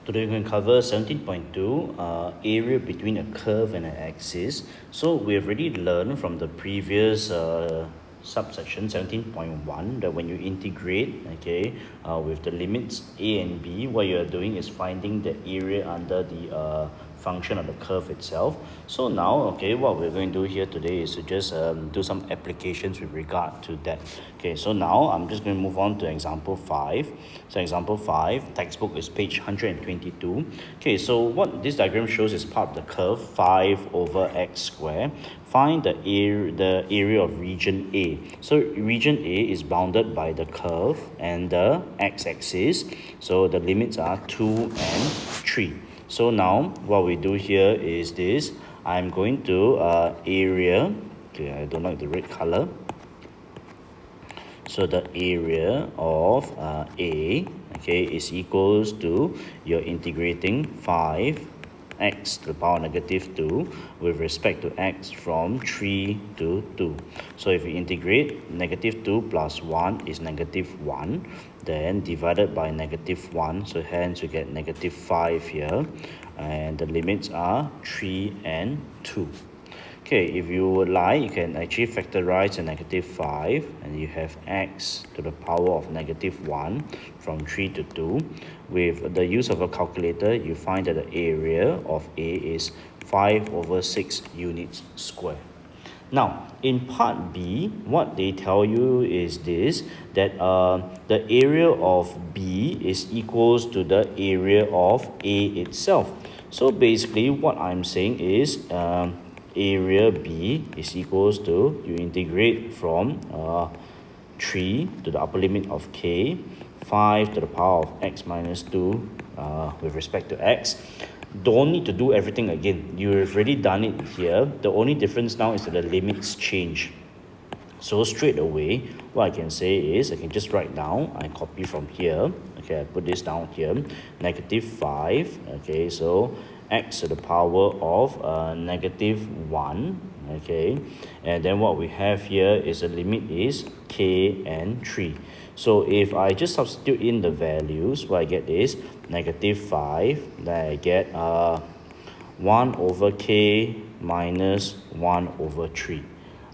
Today we're going to cover 17.2, area between a curve and an axis. So we have already learned from the previous subsection 17.1 that when you integrate, with the limits a and b, what you are doing is finding the area under the function of the curve itself. So now, what we're going to do here today is to just do some applications with regard to that. So now I'm just going to move on to example 5. So example 5, textbook is page 122. So what this diagram shows is part of the curve 5 over x squared. Find the area of region A. So region A is bounded by the curve and the x-axis. So the limits are 2 and 3. So now what we do here is this. I'm going to area. I don't like the red color. So the area of A, is equals to, you're integrating 5x to the power negative 2 with respect to x from 3 to 2. So if you integrate, negative 2 plus 1 is negative 1, then divided by negative 1, so hence we get negative 5 here, and the limits are 3 and 2. If you would like, you can actually factorize a negative 5, and you have x to the power of negative 1 from 3 to 2. With the use of a calculator, you find that the area of A is 5 over 6 units square. Now, in part B, what they tell you is this, that the area of B is equals to the area of A itself. So basically, what I'm saying is, area B is equals to, you integrate from 3 to the upper limit of k, 5 to the power of x minus 2 with respect to x. Don't need to do everything again. You've already done it here. The only difference now is that the limits change. So straight away, what I can say is, I can just write down, I copy from here, I put this down here, negative 5, so x to the power of negative 1, and then what we have here is the limit is k and 3. So if I just substitute in the values, what I get is negative 5, then I get 1 over k minus 1 over 3,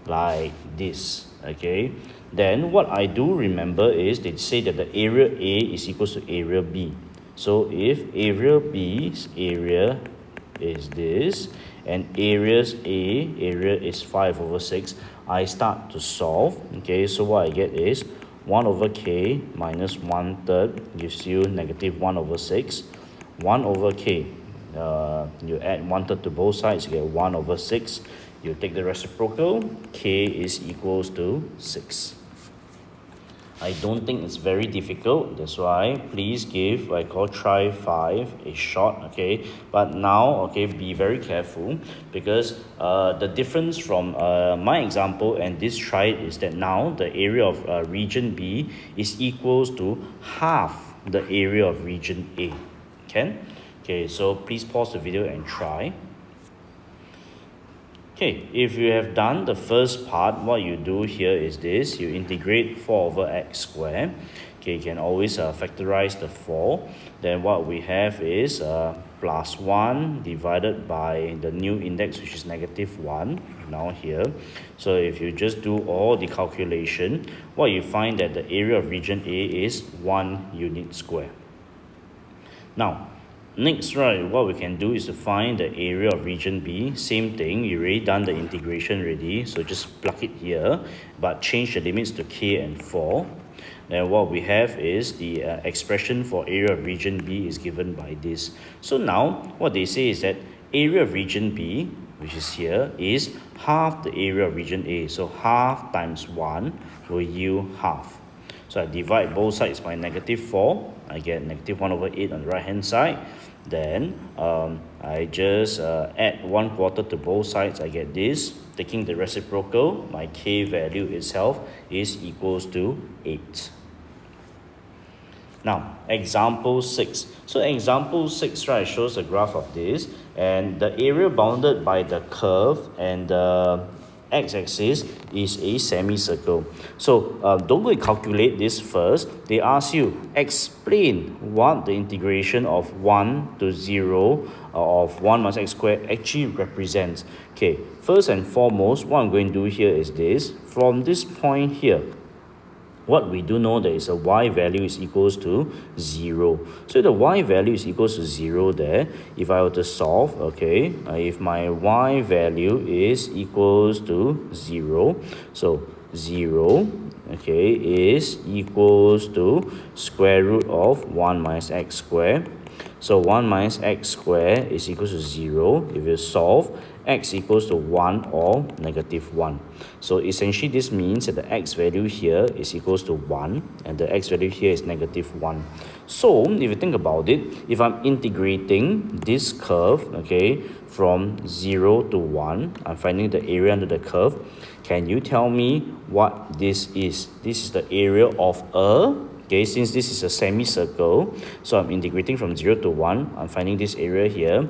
like this. Then what I do remember is, they say that the area A is equals to area B. So if area B's area is this, and area is 5 over 6, I start to solve. So what I get is 1 over k minus 1/3 gives you negative 1 over 6. 1 over k, you add 1/3 to both sides, you get 1 over 6. You take the reciprocal, k is equals to 6. I don't think it's very difficult, that's why please give what I call try 5 a shot. But now, be very careful, because the difference from my example and this try is that now the area of region B is equals to half the area of region A. So please pause the video and try. If you have done the first part, what you do here is this. You integrate 4 over x squared. You can always factorize the 4. Then what we have is plus 1 divided by the new index, which is negative 1, now here. So if you just do all the calculation, what you find that the area of region A is 1 unit square. Now, next, what we can do is to find the area of region B. Same thing, you already done the integration already, so just plug it here, but change the limits to k and 4. Then what we have is the expression for area of region B is given by this. So now, what they say is that area of region B, which is here, is half the area of region A. So half times 1 will yield half. So I divide both sides by negative 4. I get negative 1 over 8 on the right hand side. Then I just add 1/4 to both sides. I get this. Taking the reciprocal, my k value itself is equals to 8. Now, example 6. So example 6, shows a graph of this, and the area bounded by the curve and the x-axis is a semicircle. So don't go and calculate this first. They ask you, explain what the integration of 1 to 0 of 1 minus x squared actually represents. Okay, first and foremost, what I'm going to do here is this. From this point here, what we do know that is a y value is equals to 0. So the y value is equals to 0 there. If I were to solve, okay, if my y value is equals to 0, so 0, okay, is equals to square root of 1 minus x squared. So 1 minus x squared is equals to 0. If you solve, x equals to 1 or negative 1. So essentially this means that the x value here is equals to 1 and the x value here is negative 1. So if you think about it, if I'm integrating this curve, okay, from 0 to 1, I'm finding the area under the curve. Can you tell me what this is? This is the area of a, okay, since this is a semicircle, so I'm integrating from 0 to 1. I'm finding this area here.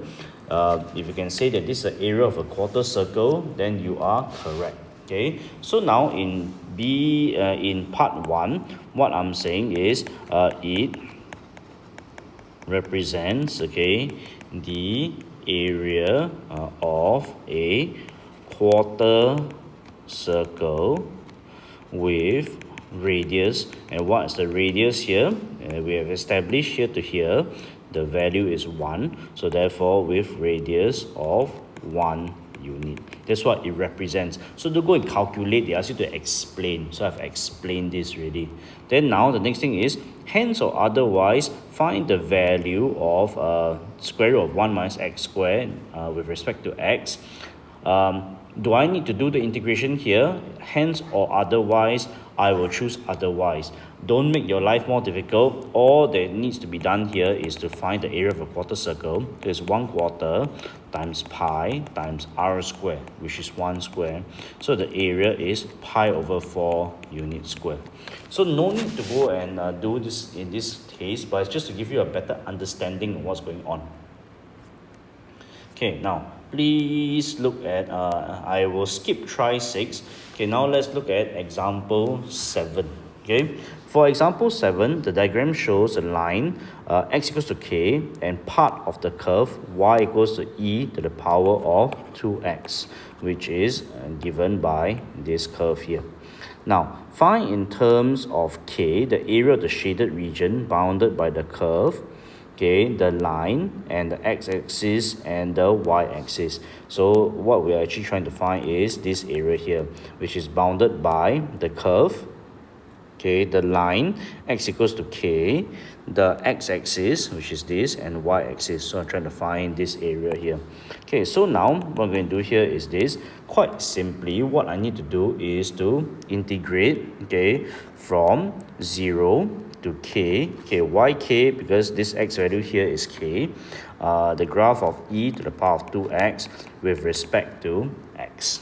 If you can say that this is the area of a quarter circle, then you are correct. Okay, so now in in part 1, what I'm saying is it represents, okay, the area of a quarter circle with radius. And what's the radius here? We have established here to here the value is 1, so therefore with radius of 1 unit. That's what it represents. So to go and calculate, they ask you to explain. So I've explained this already. Then now the next thing is, hence or otherwise, find the value of square root of 1 minus x squared with respect to x. Do I need to do the integration here? Hence or otherwise, I will choose otherwise. Don't make your life more difficult. All that needs to be done here is to find the area of a quarter circle. It's 1 quarter times pi times r squared, which is 1 square. So the area is pi over 4 unit square. So no need to go and do this in this case, but it's just to give you a better understanding of what's going on. Okay, now please look at, I will skip try 6. Okay, now let's look at example 7. Okay, for example 7, the diagram shows a line x equals to k and part of the curve y equals to e to the power of 2x, which is given by this curve here. Now, find in terms of k the area of the shaded region bounded by the curve, okay, the line and the x-axis and the y-axis. So what we're actually trying to find is this area here, which is bounded by the curve, okay, the line x equals to k, the x-axis, which is this, and y-axis. So I'm trying to find this area here. Okay, so now what I'm going to do here is this. Quite simply, what I need to do is to integrate, okay, from 0 to k, okay, why k? Because this x value here is k, the graph of e to the power of 2x with respect to x.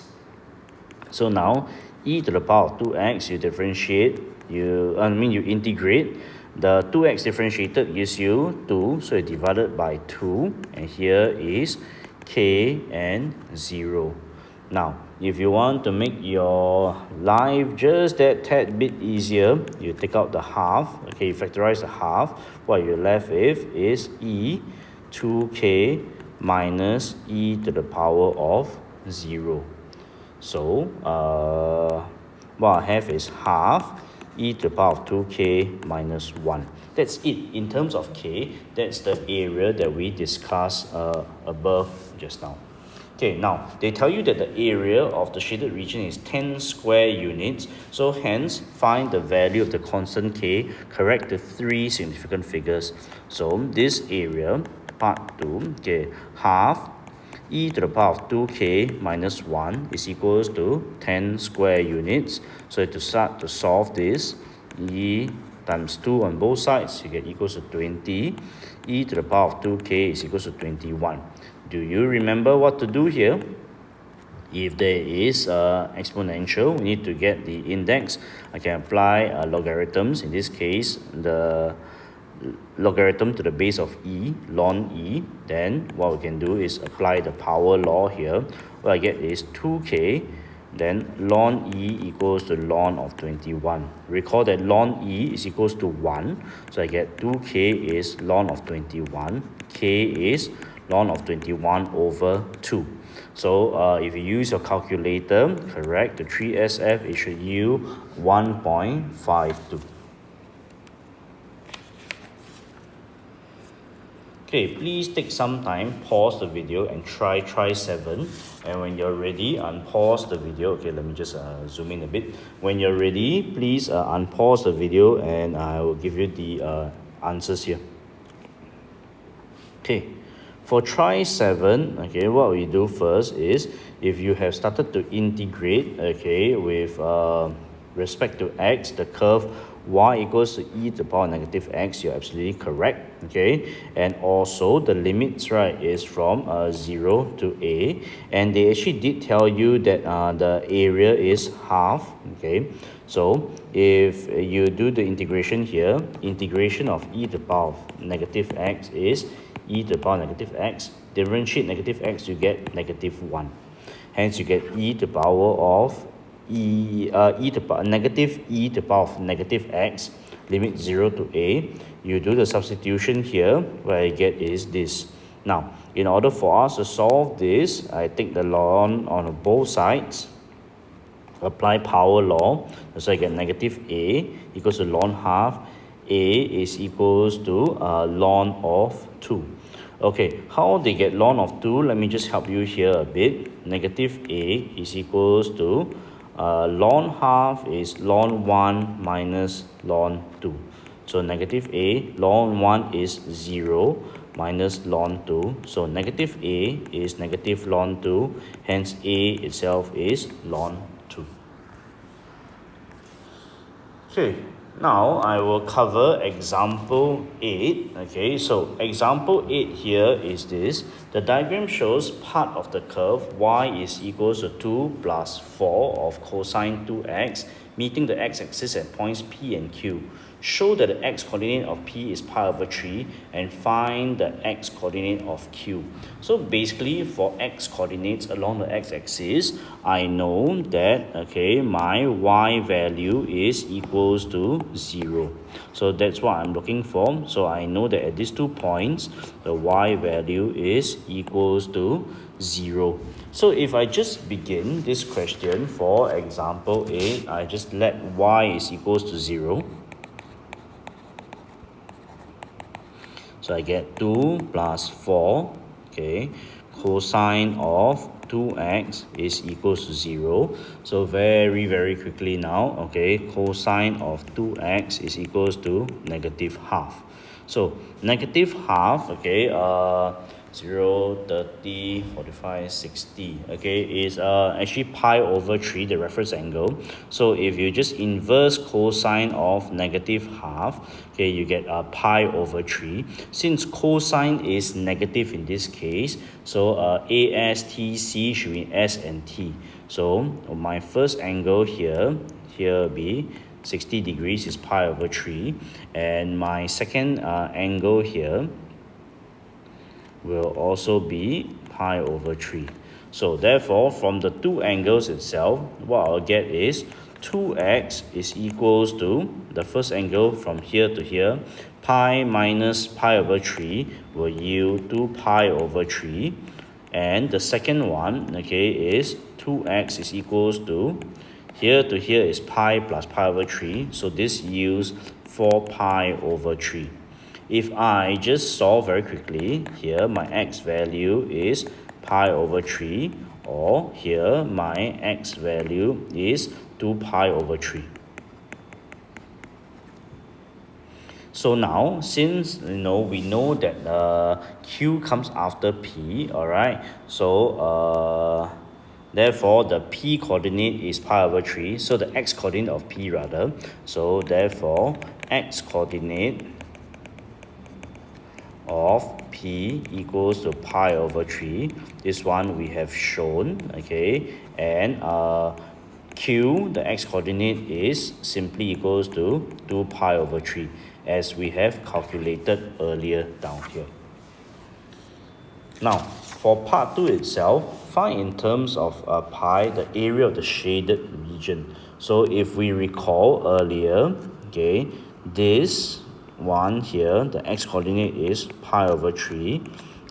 So now e to the power of 2x, you differentiate, you integrate. The 2x differentiated gives you 2, so you divide it by 2, and here is k and 0. Now, if you want to make your life just that tad bit easier, you take out the half, okay, you factorize the half. What you're left with is e 2k minus e to the power of 0. So, what I have is half e to the power of 2k minus 1. That's it. In terms of k, that's the area that we discussed above just now. Okay, now they tell you that the area of the shaded region is 10 square units. So hence, find the value of the constant k, correct the 3 significant figures. So this area, part 2, okay, half e to the power of 2k minus 1 is equals to 10 square units. So to start to solve this, e times 2 on both sides, you get equals to 20. E to the power of 2k is equals to 21. Do you remember what to do here? If there is exponential, we need to get the index. I can apply logarithms. In this case, the logarithm to the base of e, ln e. Then what we can do is apply the power law here. What I get is 2k then ln e equals to ln of 21. Recall that ln e is equals to 1, so I get 2k is ln of 21, k is ln of 21 over 2. So if you use your calculator, correct the 3SF, it should yield 1.52. Okay, please take some time, pause the video and try 7. And when you're ready, unpause the video. Okay, let me just zoom in a bit. When you're ready, please unpause the video and I will give you the answers here. Okay, for try 7, okay, what we do first is, if you have started to integrate, okay, with respect to x, the curve y equals to e to the power negative x, you're absolutely correct, okay. And also the limits, right, is from 0 to a, and they actually did tell you that the area is half, okay. So if you do the integration here, integration of e to the power of negative x is e to the power negative x, differentiate negative x, you get negative 1. Hence you get e to the power of negative e to the power of negative x, limit 0 to a. You do the substitution here, what I get is this. Now, in order for us to solve this, I take the ln on both sides, apply power law, so I get negative a equals to ln half, a is equals to ln of 2. Okay, how they get ln of 2, let me just help you here a bit. Negative a is equals to ln half is ln 1 minus ln 2. So negative a, ln 1 is 0 minus ln 2. So negative a is negative ln 2, hence a itself is ln 2. Okay, now I will cover example 8. Okay, so example 8 here is this. The diagram shows part of the curve y is equals to 2 plus 4 of cosine 2x, meeting the x-axis at points P and Q. Show that the x-coordinate of P is pi over 3 and find the x-coordinate of Q. So basically for x-coordinates along the x-axis, I know that, okay, my y value is equals to 0. So that's what I'm looking for. So I know that at these 2 points, the y value is equals to 0. So if I just begin this question for example 8, I just let y is equals to 0. So I get 2 plus 4, okay, cosine of 2x is equals to 0. So very quickly now, okay, cosine of 2x is equals to negative half. So negative half, okay, 0, 30, 45, 60, okay, is actually pi over 3, the reference angle. So if you just inverse cosine of negative half, okay, you get pi over 3. Since cosine is negative in this case, so ASTC should be S and T. So my first angle here will be 60 degrees is pi over 3, and my second angle here will also be pi over 3. So therefore, from the two angles itself, what I'll get is 2x is equals to the first angle from here to here, pi minus pi over 3 will yield 2 pi over 3. And the second one, okay, is 2x is equals to here is pi plus pi over 3. So this yields 4 pi over 3. If I just solve very quickly, here my x value is pi over 3, or here my x value is 2 pi over 3. So now, since we know that Q comes after P, all right, so therefore the P coordinate is pi over 3, so the x coordinate of P rather, so therefore x coordinate of P equals to pi over 3. This one we have shown, okay, and Q, the x coordinate, is simply equals to 2 pi over 3, as we have calculated earlier down here. Now, for part 2 itself, find in terms of pi the area of the shaded region. So if we recall earlier, okay, this one here, the x-coordinate is pi over 3.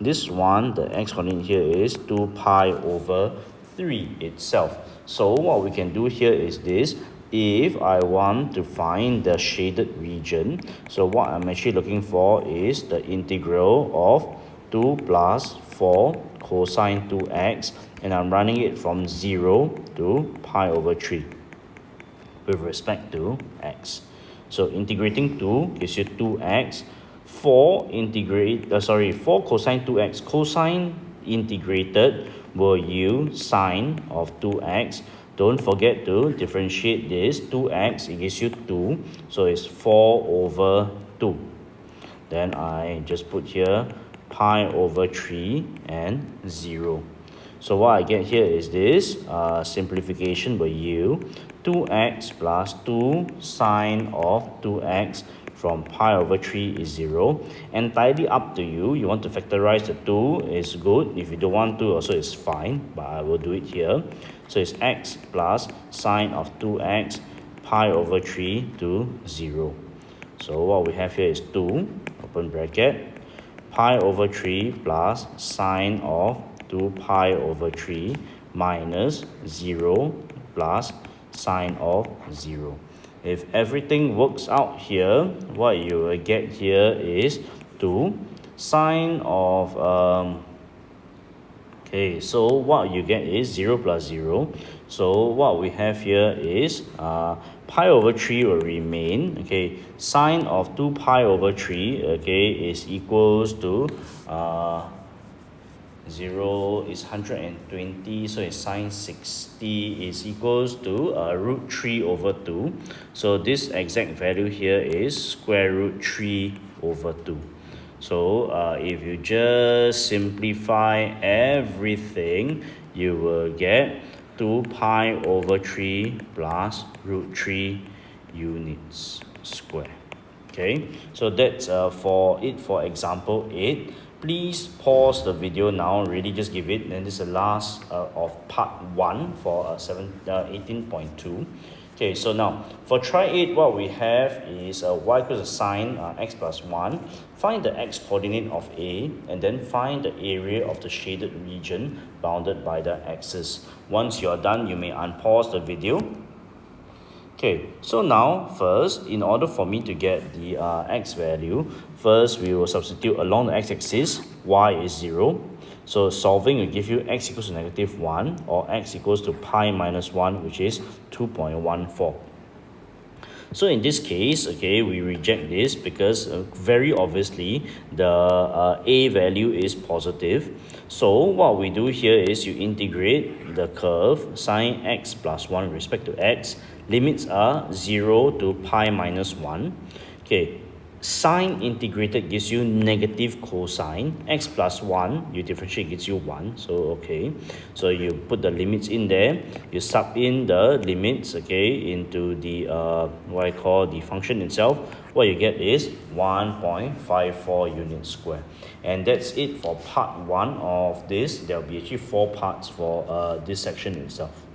This one, the x-coordinate here is 2 pi over 3 itself. So what we can do here is this. If I want to find the shaded region, so what I'm actually looking for is the integral of 2 plus 4 cosine 2x, and I'm running it from 0 to pi over 3 with respect to x. So integrating 2 gives you 2x. 4 cosine 2x. Cosine integrated will yield sine of 2x. Don't forget to differentiate this. 2x, it gives you 2. So it's 4 over 2. Then I just put here pi over 3 and 0. So what I get here is this. Simplification will yield 2x plus 2 sine of 2x from pi over 3 is 0. Entirely up to you. You want to factorize the 2 is good. If you don't want to, also it's fine. But I will do it here. So it's x plus sine of 2x pi over 3 to 0. So what we have here is 2, open bracket, pi over 3 plus sine of 2 pi over 3 minus 0 plus sine of 0. If everything works out here, what you will get here is 2 sine of okay, so what you get is 0 plus 0. So what we have here is pi over 3 will remain. Okay, sine of 2 pi over 3, okay, is equals to 0 is 120, so it's sine 60 is equals to root 3 over 2. So this exact value here is square root 3 over 2. So if you just simplify everything, you will get 2 pi over 3 plus root 3 units square. Okay, so that's for example 8. Please pause the video now, really just give it, and this is the last of part 1 for 18.2. Okay, so now for try 8, what we have is y equals to sine x plus 1. Find the x coordinate of A, and then find the area of the shaded region bounded by the axis. Once you are done, you may unpause the video. Okay, so now first, in order for me to get the x value, first we will substitute along the x-axis, y is 0. So solving will give you x equals to negative 1 or x equals to pi minus 1, which is 2.14. So in this case, okay, we reject this because very obviously the a value is positive. So what we do here is you integrate the curve sine x plus 1 with respect to x. Limits are 0 to pi minus 1. Okay, sine integrated gives you negative cosine. X plus 1, you differentiate, gives you 1. So, okay. So, you put the limits in there. You sub in the limits, okay, into the, what I call the function itself. What you get is 1.54 units square. And that's it for part 1 of this. There will be actually 4 parts for this section itself.